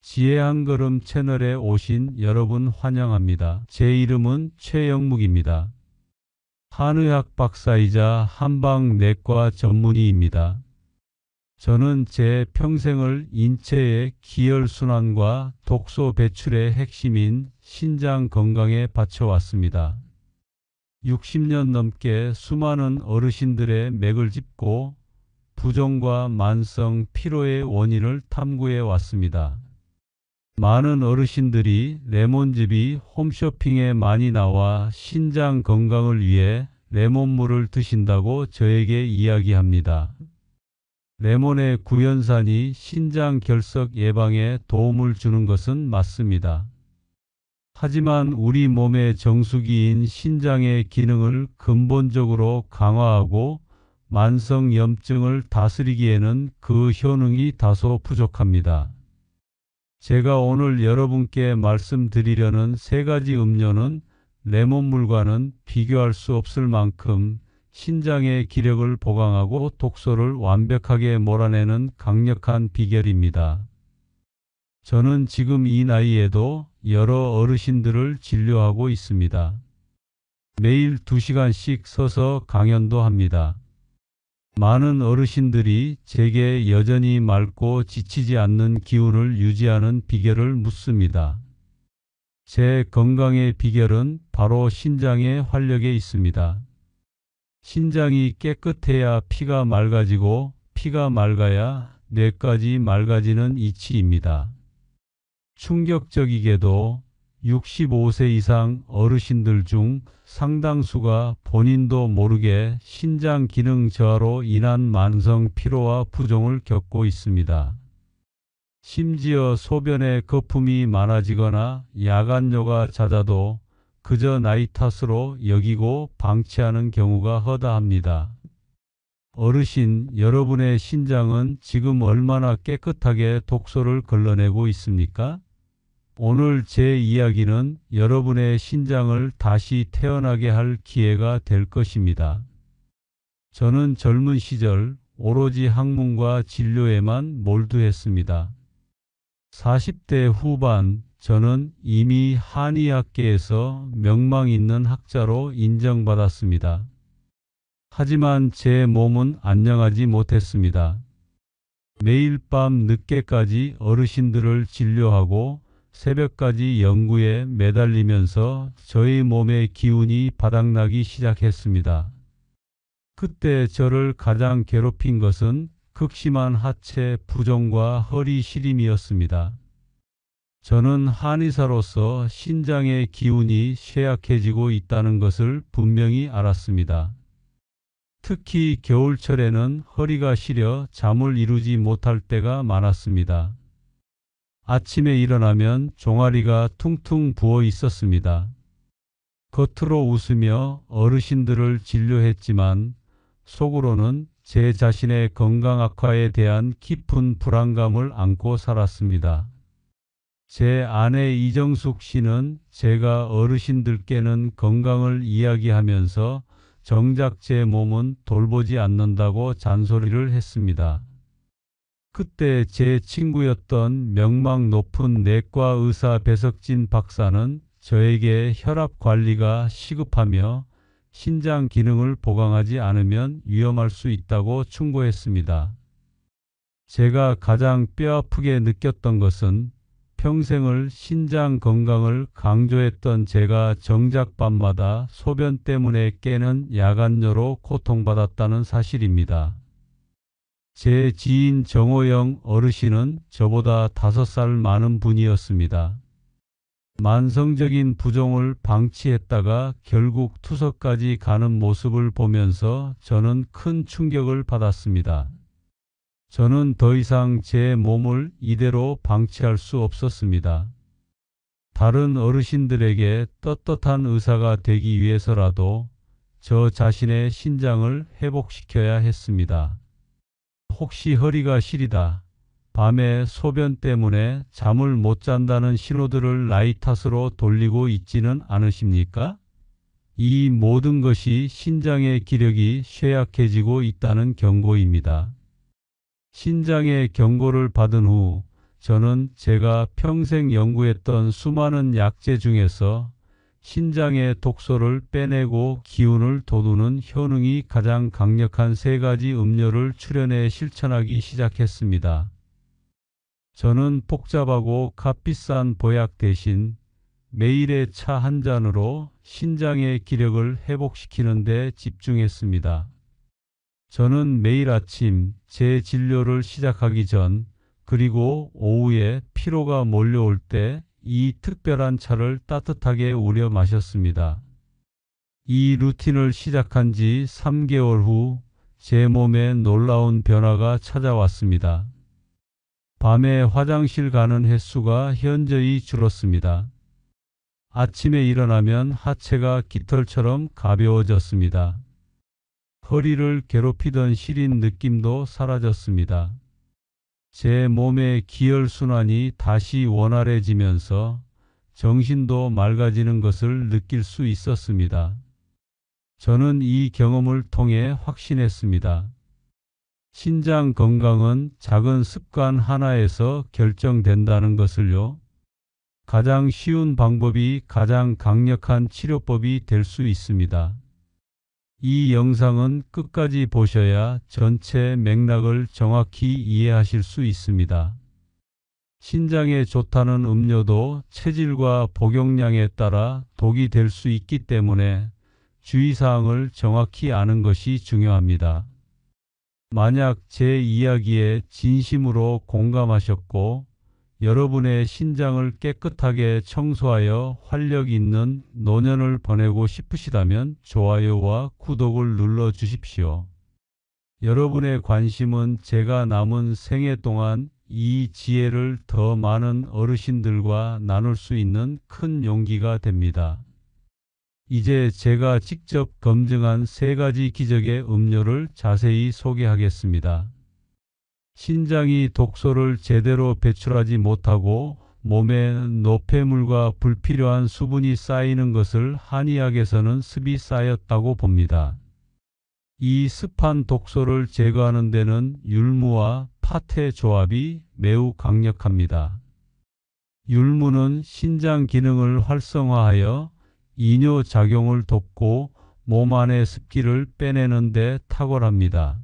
지혜 한 걸음 채널에 오신 여러분 환영합니다. 제 이름은 최영묵입니다. 한의학 박사이자 한방내과 전문의입니다. 저는 제 평생을 인체의 기혈순환과 독소 배출의 핵심인 신장 건강에 바쳐왔습니다. 60년 넘게 수많은 어르신들의 맥을 짚고 부종과 만성 피로의 원인을 탐구해 왔습니다. 많은 어르신들이 레몬즙이 홈쇼핑에 많이 나와 신장 건강을 위해 레몬물을 드신다고 저에게 이야기합니다. 레몬의 구연산이 신장 결석 예방에 도움을 주는 것은 맞습니다. 하지만 우리 몸의 정수기인 신장의 기능을 근본적으로 강화하고 만성 염증을 다스리기에는 그 효능이 다소 부족합니다. 제가 오늘 여러분께 말씀드리려는 세 가지 음료는 레몬물과는 비교할 수 없을 만큼 신장의 기력을 보강하고 독소를 완벽하게 몰아내는 강력한 비결입니다. 저는 지금 이 나이에도 여러 어르신들을 진료하고 있습니다. 매일 2시간씩 서서 강연도 합니다. 많은 어르신들이 제게 여전히 맑고 지치지 않는 기운을 유지하는 비결을 묻습니다. 제 건강의 비결은 바로 신장의 활력에 있습니다. 신장이 깨끗해야 피가 맑아지고 피가 맑아야 뇌까지 맑아지는 이치입니다. 충격적이게도 65세 이상 어르신들 중 상당수가 본인도 모르게 신장 기능 저하로 인한 만성 피로와 부종을 겪고 있습니다. 심지어 소변에 거품이 많아지거나 야간뇨가 잦아도 그저 나이 탓으로 여기고 방치하는 경우가 허다합니다. 어르신, 여러분의 신장은 지금 얼마나 깨끗하게 독소를 걸러내고 있습니까? 오늘 제 이야기는 여러분의 신장을 다시 태어나게 할 기회가 될 것입니다. 저는 젊은 시절 오로지 학문과 진료에만 몰두했습니다. 40대 후반 저는 이미 한의학계에서 명망 있는 학자로 인정받았습니다. 하지만 제 몸은 안녕하지 못했습니다. 매일 밤 늦게까지 어르신들을 진료하고 새벽까지 연구에 매달리면서 저의 몸의 기운이 바닥나기 시작했습니다. 그때 저를 가장 괴롭힌 것은 극심한 하체 부종과 허리 시림이었습니다. 저는 한의사로서 신장의 기운이 쇠약해지고 있다는 것을 분명히 알았습니다. 특히 겨울철에는 허리가 시려 잠을 이루지 못할 때가 많았습니다. 아침에 일어나면 종아리가 퉁퉁 부어 있었습니다. 겉으로 웃으며 어르신들을 진료했지만 속으로는 제 자신의 건강 악화에 대한 깊은 불안감을 안고 살았습니다. 제 아내 이정숙 씨는 제가 어르신들께는 건강을 이야기하면서 정작 제 몸은 돌보지 않는다고 잔소리를 했습니다. 그때 제 친구였던 명망 높은 내과 의사 배석진 박사는 저에게 혈압 관리가 시급하며 신장 기능을 보강하지 않으면 위험할 수 있다고 충고했습니다. 제가 가장 뼈아프게 느꼈던 것은 평생을 신장 건강을 강조했던 제가 정작 밤마다 소변 때문에 깨는 야간뇨로 고통받았다는 사실입니다. 제 지인 정호영 어르신은 저보다 5살 많은 분이었습니다. 만성적인 부종을 방치했다가 결국 투석까지 가는 모습을 보면서 저는 큰 충격을 받았습니다. 저는 더 이상 제 몸을 이대로 방치할 수 없었습니다. 다른 어르신들에게 떳떳한 의사가 되기 위해서라도 저 자신의 신장을 회복시켜야 했습니다. 혹시 허리가 시리다, 밤에 소변 때문에 잠을 못 잔다는 신호들을 나이 탓으로 돌리고 있지는 않으십니까? 이 모든 것이 신장의 기력이 쇠약해지고 있다는 경고입니다. 신장의 경고를 받은 후 저는 제가 평생 연구했던 수많은 약재 중에서 신장의 독소를 빼내고 기운을 돋우는 효능이 가장 강력한 세 가지 음료를 출연해 실천하기 시작했습니다. 저는 복잡하고 값비싼 보약 대신 매일의 차 한 잔으로 신장의 기력을 회복시키는 데 집중했습니다. 저는 매일 아침 제 진료를 시작하기 전 그리고 오후에 피로가 몰려올 때 이 특별한 차를 따뜻하게 우려 마셨습니다. 이 루틴을 시작한 지 3개월 후 제 몸에 놀라운 변화가 찾아왔습니다. 밤에 화장실 가는 횟수가 현저히 줄었습니다. 아침에 일어나면 하체가 깃털처럼 가벼워졌습니다. 허리를 괴롭히던 시린 느낌도 사라졌습니다. 제 몸의 기혈순환이 다시 원활해지면서 정신도 맑아지는 것을 느낄 수 있었습니다. 저는 이 경험을 통해 확신했습니다. 신장 건강은 작은 습관 하나에서 결정된다는 것을요. 가장 쉬운 방법이 가장 강력한 치료법이 될 수 있습니다. 이 영상은 끝까지 보셔야 전체 맥락을 정확히 이해하실 수 있습니다. 신장에 좋다는 음료도 체질과 복용량에 따라 독이 될 수 있기 때문에 주의사항을 정확히 아는 것이 중요합니다. 만약 제 이야기에 진심으로 공감하셨고 여러분의 신장을 깨끗하게 청소하여 활력 있는 노년을 보내고 싶으시다면 좋아요와 구독을 눌러 주십시오. 여러분의 관심은 제가 남은 생애 동안 이 지혜를 더 많은 어르신들과 나눌 수 있는 큰 용기가 됩니다. 이제 제가 직접 검증한 3가지 기적의 음료를 자세히 소개하겠습니다. 신장이 독소를 제대로 배출하지 못하고 몸에 노폐물과 불필요한 수분이 쌓이는 것을 한의학에서는 습이 쌓였다고 봅니다. 이 습한 독소를 제거하는 데는 율무와 팥의 조합이 매우 강력합니다. 율무는 신장 기능을 활성화하여 이뇨 작용을 돕고 몸 안의 습기를 빼내는 데 탁월합니다.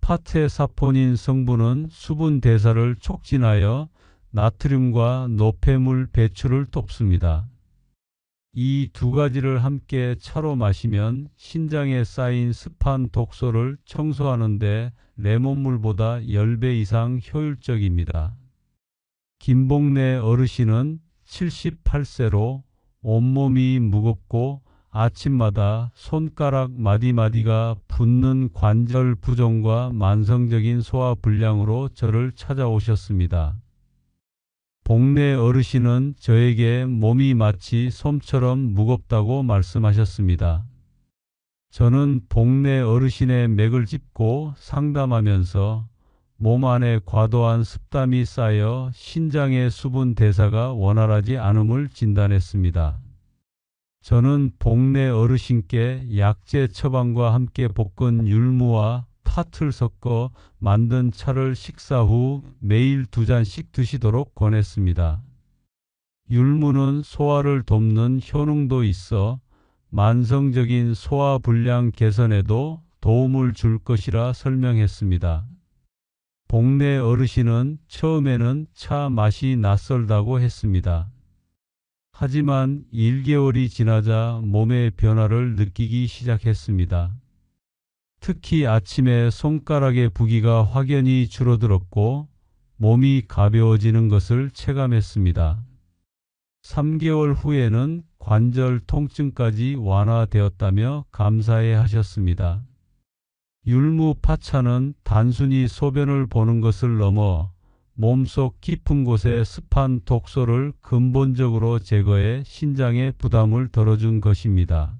팥의 사포닌 성분은 수분 대사를 촉진하여 나트륨과 노폐물 배출을 돕습니다. 이 2가지를 함께 차로 마시면 신장에 쌓인 습한 독소를 청소하는 데 레몬물보다 10배 이상 효율적입니다. 김복래 어르신은 78세로 온몸이 무겁고 아침마다 손가락 마디마디가 붓는 관절 부종과 만성적인 소화불량으로 저를 찾아오셨습니다. 복래 어르신은 저에게 몸이 마치 솜처럼 무겁다고 말씀하셨습니다. 저는 복래 어르신의 맥을 짚고 상담하면서 몸 안에 과도한 습담이 쌓여 신장의 수분 대사가 원활하지 않음을 진단했습니다. 저는 복래 어르신께 약재 처방과 함께 볶은 율무와 팥을 섞어 만든 차를 식사 후 매일 2잔씩 드시도록 권했습니다. 율무는 소화를 돕는 효능도 있어 만성적인 소화불량 개선에도 도움을 줄 것이라 설명했습니다. 복래 어르신은 처음에는 차 맛이 낯설다고 했습니다. 하지만 1개월이 지나자 몸의 변화를 느끼기 시작했습니다. 특히 아침에 손가락의 부기가 확연히 줄어들었고 몸이 가벼워지는 것을 체감했습니다. 3개월 후에는 관절 통증까지 완화되었다며 감사해 하셨습니다. 율무 파차는 단순히 소변을 보는 것을 넘어 몸속 깊은 곳의 습한 독소를 근본적으로 제거해 신장의 부담을 덜어준 것입니다.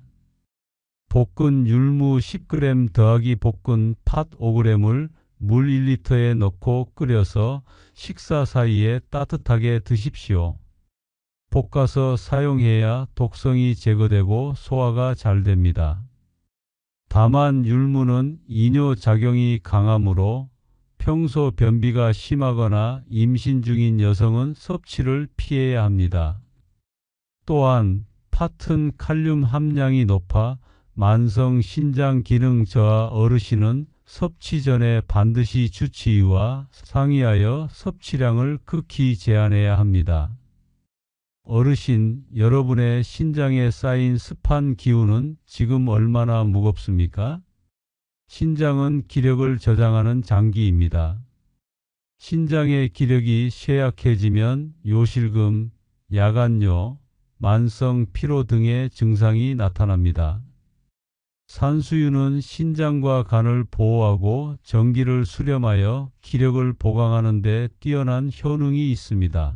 볶은 율무 10g 더하기 볶은 팥 5g을 물 1리터에 넣고 끓여서 식사 사이에 따뜻하게 드십시오. 볶아서 사용해야 독성이 제거되고 소화가 잘 됩니다. 다만 율무는 이뇨작용이 강하므로 평소 변비가 심하거나 임신 중인 여성은 섭취를 피해야 합니다. 또한 팥은 칼륨 함량이 높아 만성 신장 기능 저하 어르신은 섭취 전에 반드시 주치의와 상의하여 섭취량을 극히 제한해야 합니다. 어르신, 여러분의 신장에 쌓인 습한 기운은 지금 얼마나 무겁습니까? 신장은 기력을 저장하는 장기입니다. 신장의 기력이 쇠약해지면 요실금, 야간요, 만성 피로 등의 증상이 나타납니다. 산수유는 신장과 간을 보호하고 전기를 수렴하여 기력을 보강하는 데 뛰어난 효능이 있습니다.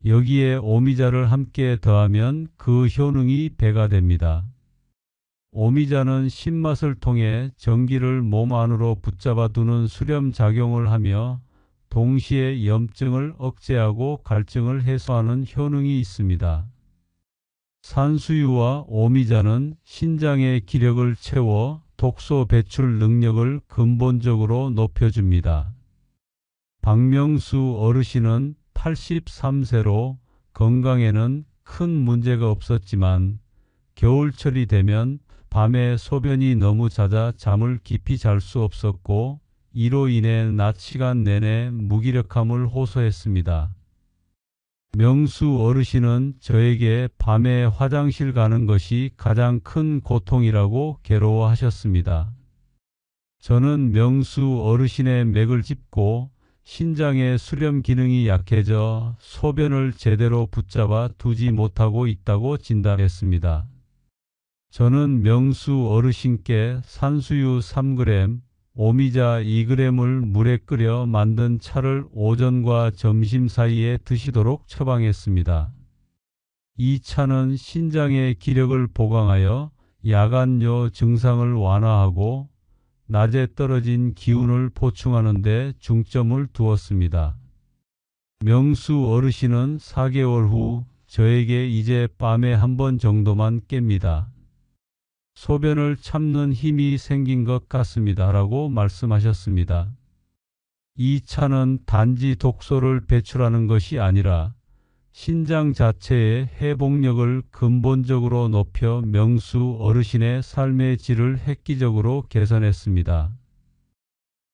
여기에 오미자를 함께 더하면 그 효능이 배가 됩니다. 오미자는 신맛을 통해 전기를 몸 안으로 붙잡아 두는 수렴 작용을 하며 동시에 염증을 억제하고 갈증을 해소하는 효능이 있습니다. 산수유와 오미자는 신장의 기력을 채워 독소 배출 능력을 근본적으로 높여줍니다. 박명수 어르신은 83세로 건강에는 큰 문제가 없었지만 겨울철이 되면 밤에 소변이 너무 잦아 잠을 깊이 잘 수 없었고 이로 인해 낮 시간 내내 무기력함을 호소했습니다. 명수 어르신은 저에게 밤에 화장실 가는 것이 가장 큰 고통이라고 괴로워하셨습니다. 저는 명수 어르신의 맥을 짚고 신장의 수렴 기능이 약해져 소변을 제대로 붙잡아 두지 못하고 있다고 진단했습니다. 저는 명수 어르신께 산수유 3g, 오미자 2g을 물에 끓여 만든 차를 오전과 점심 사이에 드시도록 처방했습니다. 이 차는 신장의 기력을 보강하여 야간요 증상을 완화하고 낮에 떨어진 기운을 보충하는 데 중점을 두었습니다. 명수 어르신은 4개월 후 저에게 이제 밤에 한 번 정도만 깹니다. 소변을 참는 힘이 생긴 것 같습니다. 라고 말씀하셨습니다. 이 차는 단지 독소를 배출하는 것이 아니라 신장 자체의 회복력을 근본적으로 높여 명수 어르신의 삶의 질을 획기적으로 개선했습니다.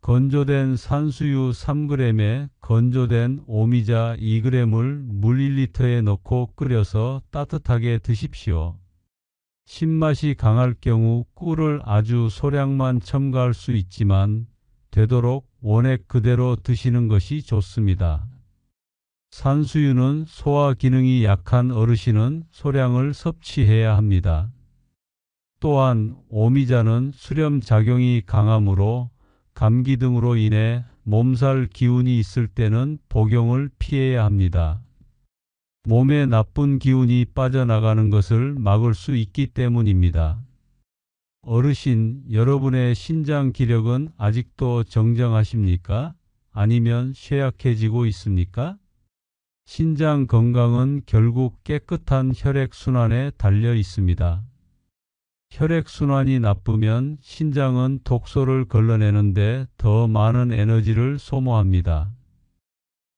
건조된 산수유 3g에 건조된 오미자 2g을 물 1리터에 넣고 끓여서 따뜻하게 드십시오. 신맛이 강할 경우 꿀을 아주 소량만 첨가할 수 있지만 되도록 원액 그대로 드시는 것이 좋습니다. 산수유는 소화 기능이 약한 어르신은 소량을 섭취해야 합니다. 또한 오미자는 수렴 작용이 강하므로 감기 등으로 인해 몸살 기운이 있을 때는 복용을 피해야 합니다. 몸에 나쁜 기운이 빠져나가는 것을 막을 수 있기 때문입니다. 어르신, 여러분의 신장 기력은 아직도 정정하십니까? 아니면 쇠약해지고 있습니까? 신장 건강은 결국 깨끗한 혈액순환에 달려 있습니다. 혈액순환이 나쁘면 신장은 독소를 걸러내는데 더 많은 에너지를 소모합니다.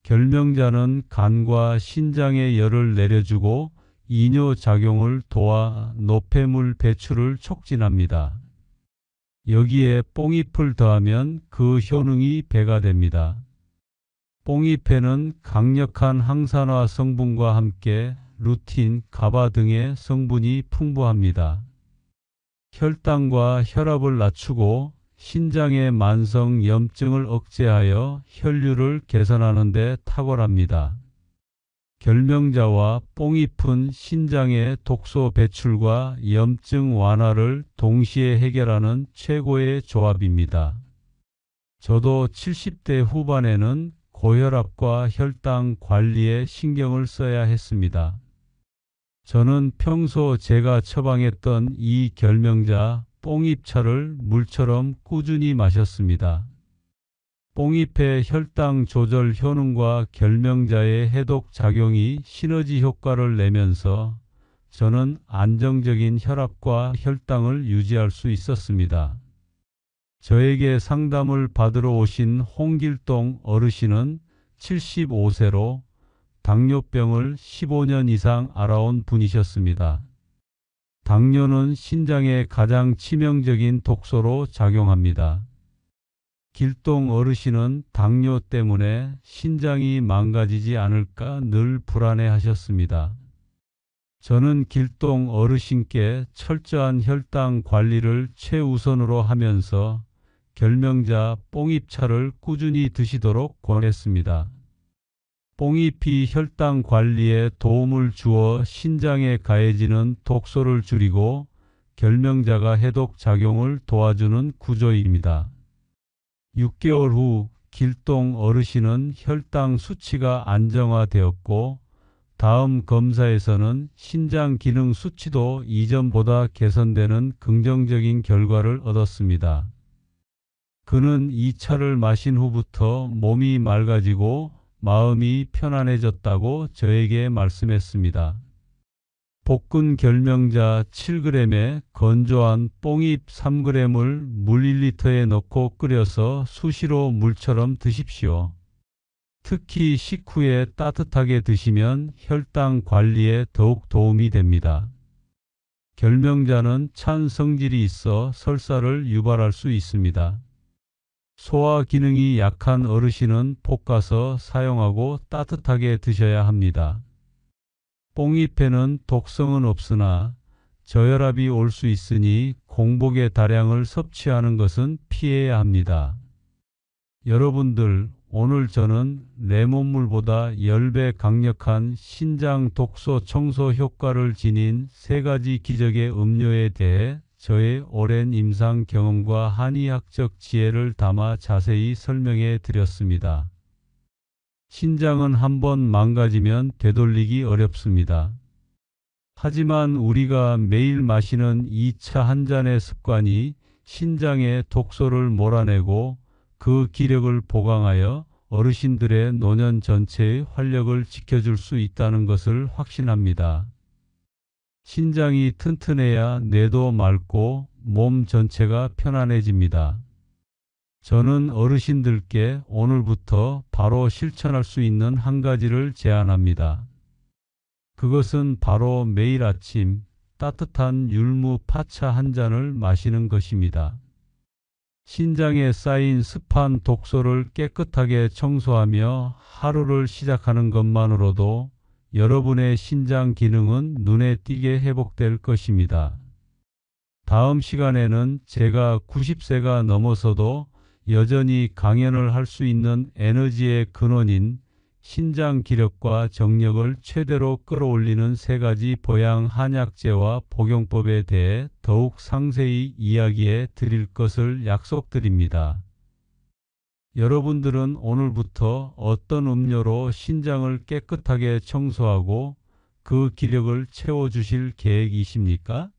결명자는 간과 신장의 열을 내려주고 이뇨작용을 도와 노폐물 배출을 촉진합니다. 여기에 뽕잎을 더하면 그 효능이 배가 됩니다. 뽕잎에는 강력한 항산화 성분과 함께 루틴, 가바 등의 성분이 풍부합니다. 혈당과 혈압을 낮추고 신장의 만성 염증을 억제하여 혈류를 개선하는 데 탁월합니다. 결명자와 뽕잎은 신장의 독소 배출과 염증 완화를 동시에 해결하는 최고의 조합입니다. 저도 70대 후반에는 고혈압과 혈당 관리에 신경을 써야 했습니다. 저는 평소 제가 처방했던 이 결명자 뽕잎차를 물처럼 꾸준히 마셨습니다. 뽕잎의 혈당 조절 효능과 결명자의 해독 작용이 시너지 효과를 내면서 저는 안정적인 혈압과 혈당을 유지할 수 있었습니다. 저에게 상담을 받으러 오신 홍길동 어르신은 75세로 당뇨병을 15년 이상 앓아온 분이셨습니다. 당뇨는 신장에 가장 치명적인 독소로 작용합니다. 길동 어르신은 당뇨 때문에 신장이 망가지지 않을까 늘 불안해하셨습니다. 저는 길동 어르신께 철저한 혈당 관리를 최우선으로 하면서 결명자 뽕잎차를 꾸준히 드시도록 권했습니다. 뽕잎이 혈당 관리에 도움을 주어 신장에 가해지는 독소를 줄이고 결명자가 해독 작용을 도와주는 구조입니다. 6개월 후 길동 어르신은 혈당 수치가 안정화되었고 다음 검사에서는 신장 기능 수치도 이전보다 개선되는 긍정적인 결과를 얻었습니다. 그는 이 차를 마신 후부터 몸이 맑아지고 마음이 편안해졌다고 저에게 말씀했습니다. 볶은 결명자 7g에 건조한 뽕잎 3g을 물 1리터에 넣고 끓여서 수시로 물처럼 드십시오. 특히 식후에 따뜻하게 드시면 혈당 관리에 더욱 도움이 됩니다. 결명자는 찬 성질이 있어 설사를 유발할 수 있습니다. 소화 기능이 약한 어르신은 볶아서 사용하고 따뜻하게 드셔야 합니다. 뽕잎에는 독성은 없으나 저혈압이 올 수 있으니 공복의 다량을 섭취하는 것은 피해야 합니다. 여러분들, 오늘 저는 레몬물보다 10배 강력한 신장 독소 청소 효과를 지닌 3가지 기적의 음료에 대해 저의 오랜 임상 경험과 한의학적 지혜를 담아 자세히 설명해 드렸습니다. 신장은 한번 망가지면 되돌리기 어렵습니다. 하지만 우리가 매일 마시는 이 차 한 잔의 습관이 신장의 독소를 몰아내고 그 기력을 보강하여 어르신들의 노년 전체의 활력을 지켜줄 수 있다는 것을 확신합니다. 신장이 튼튼해야 뇌도 맑고 몸 전체가 편안해집니다. 저는 어르신들께 오늘부터 바로 실천할 수 있는 한 가지를 제안합니다. 그것은 바로 매일 아침 따뜻한 율무 파차 한 잔을 마시는 것입니다. 신장에 쌓인 습한 독소를 깨끗하게 청소하며 하루를 시작하는 것만으로도 여러분의 신장 기능은 눈에 띄게 회복될 것입니다. 다음 시간에는 제가 90세가 넘어서도 여전히 강연을 할 수 있는 에너지의 근원인 신장 기력과 정력을 최대로 끌어올리는 3가지 보양 한약재와 복용법에 대해 더욱 상세히 이야기해 드릴 것을 약속드립니다. 여러분들은 오늘부터 어떤 음료로 신장을 깨끗하게 청소하고 그 기력을 채워주실 계획이십니까?